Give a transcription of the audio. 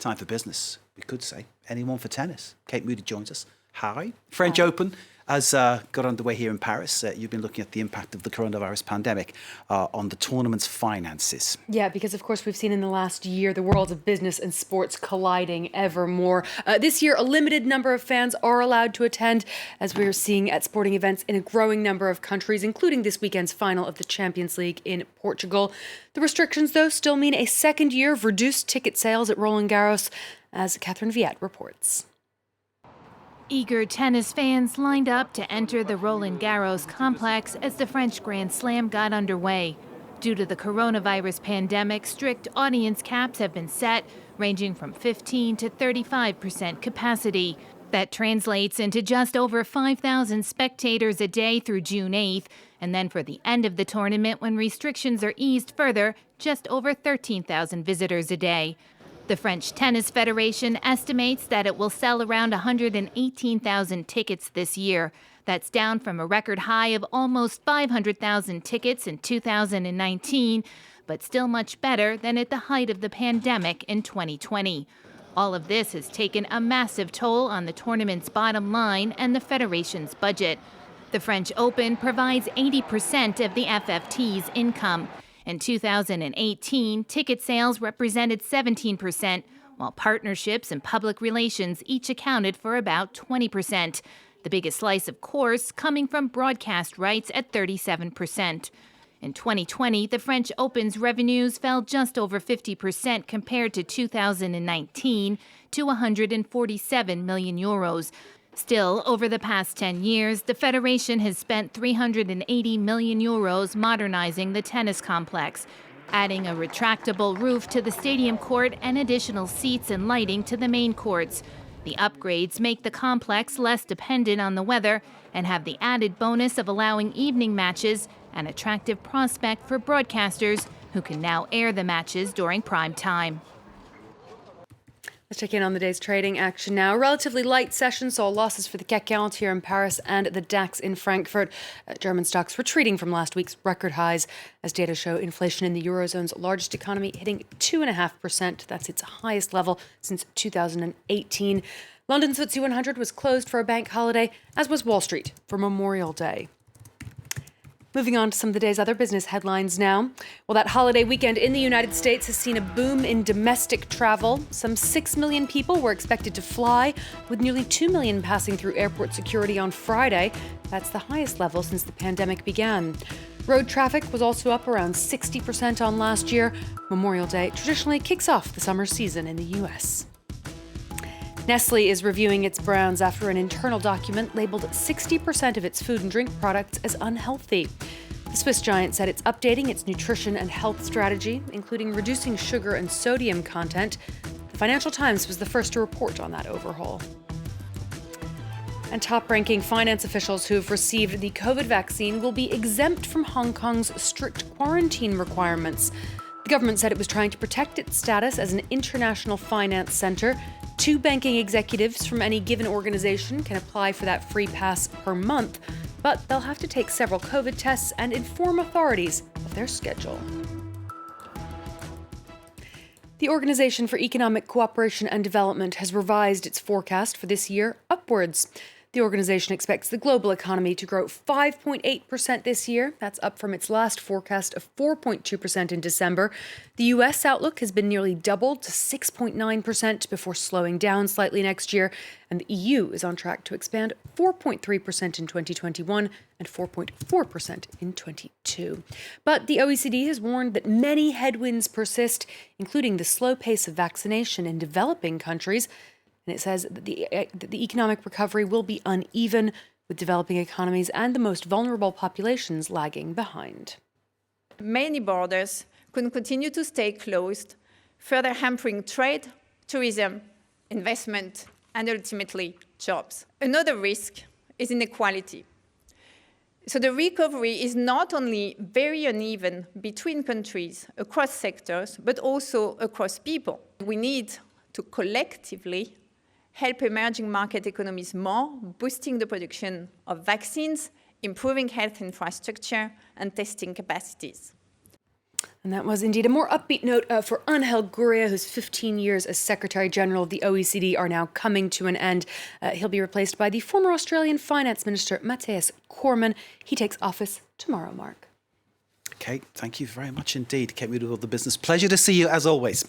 Time for business, we could say. Anyone for tennis? Kate Moody joins us. Hi. French Open has got underway here in Paris. You've been looking at the impact of the coronavirus pandemic on the tournament's finances. Yeah, because of course we've seen in the last year the worlds of business and sports colliding ever more. This year, a limited number of fans are allowed to attend, as we're seeing at sporting events in a growing number of countries, including this weekend's final of the Champions League in Portugal. The restrictions, though, still mean a second year of reduced ticket sales at Roland-Garros, as Catherine Viette reports. Eager tennis fans lined up to enter the Roland-Garros complex as the French Grand Slam got underway. Due to the coronavirus pandemic, strict audience caps have been set, ranging from 15 to 35% capacity. That translates into just over 5,000 spectators a day through June 8th, and then for the end of the tournament, when restrictions are eased further, just over 13,000 visitors a day. The French Tennis Federation estimates that it will sell around 118,000 tickets this year. That's down from a record high of almost 500,000 tickets in 2019, but still much better than at the height of the pandemic in 2020. All of this has taken a massive toll on the tournament's bottom line and the federation's budget. The French Open provides 80% of the FFT's income. In 2018, ticket sales represented 17%, while partnerships and public relations each accounted for about 20%. The biggest slice, of course, coming from broadcast rights at 37%. In 2020, the French Open's revenues fell just over 50% compared to 2019 to 147 million euros. Still, over the past 10 years, the Federation has spent 380 million euros modernizing the tennis complex, adding a retractable roof to the stadium court and additional seats and lighting to the main courts. The upgrades make the complex less dependent on the weather and have the added bonus of allowing evening matches, an attractive prospect for broadcasters who can now air the matches during prime time. Let's check in on the day's trading action now. A relatively light session saw losses for the CAC 40 here in Paris and the DAX in Frankfurt. German stocks retreating from last week's record highs as data show inflation in the Eurozone's largest economy hitting 2.5%. That's its highest level since 2018. London's FTSE 100 was closed for a bank holiday, as was Wall Street for Memorial Day. Moving on to some of the day's other business headlines now. Well, that holiday weekend in the United States has seen a boom in domestic travel. Some 6 million people were expected to fly, with nearly 2 million passing through airport security on Friday. That's the highest level since the pandemic began. Road traffic was also up around 60% on last year. Memorial Day traditionally kicks off the summer season in the U.S. Nestle is reviewing its brands after an internal document labeled 60% of its food and drink products as unhealthy. The Swiss giant said it's updating its nutrition and health strategy, including reducing sugar and sodium content. The Financial Times was the first to report on that overhaul. And top-ranking finance officials who have received the COVID vaccine will be exempt from Hong Kong's strict quarantine requirements. The government said it was trying to protect its status as an international finance centre. 2 banking executives from any given organization can apply for that free pass per month, but they'll have to take several COVID tests and inform authorities of their schedule. The Organisation for Economic Cooperation and Development has revised its forecast for this year upwards. The organization expects the global economy to grow 5.8% this year. That's up from its last forecast of 4.2% in December. The U.S. outlook has been nearly doubled to 6.9% before slowing down slightly next year. And the EU is on track to expand 4.3% in 2021 and 4.4% in 22. But the OECD has warned that many headwinds persist, including the slow pace of vaccination in developing countries. And it says that the economic recovery will be uneven, with developing economies and the most vulnerable populations lagging behind. Many borders could continue to stay closed, further hampering trade, tourism, investment, and ultimately jobs. Another risk is inequality. So the recovery is not only very uneven between countries, across sectors, but also across people. We need to collectively help emerging market economies more, boosting the production of vaccines, improving health infrastructure, and testing capacities. And that was indeed a more upbeat note for Angel Gurria, whose 15 years as Secretary General of the OECD are now coming to an end. He'll be replaced by the former Australian Finance Minister, Matthias Cormann. He takes office tomorrow, Mark. Kate, thank you very much indeed. Kate Moody of The Business. Pleasure to see you as always.